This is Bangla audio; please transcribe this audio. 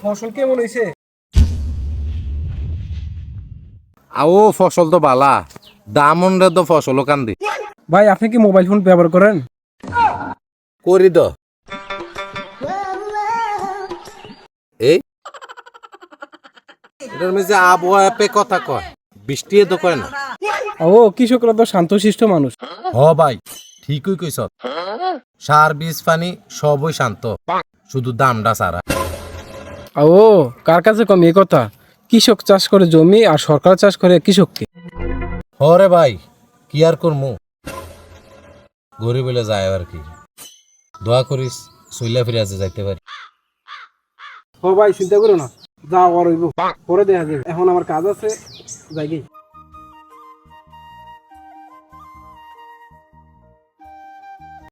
ফসল কেমন হয়েছে? আও ফসল তো বালা, দাম অনুযায়ী তো ফসলও কান্দি ভাই আপনি কি মোবাইল ফোন ব্যবহার করেন? করি তো এই এটার মধ্যে আবহাওয়া পে কথা কয়, বৃষ্টি তো কয় না। কৃষকরা তো শান্তশিষ্ট মানুষ। হ ভাই, ঠিকই কইছ। সার বীজ পানি সবই শান্ত, শুধু দামটা সারা। কার কাছে কম এই কথা? কৃষক চাষ করে জমি আর সরকার চাষ করে কৃষককে। হরে ভাই, কি আর করমু, গরিব বলে যায় আর কি। দোয়া করিস সইলা ফিরে আছে যাইতে পারি। ভাই চিন্তা করো না, যা আর হইব পরে দেখা যাবে। এখন আমার কাজ আছে, যাই গে।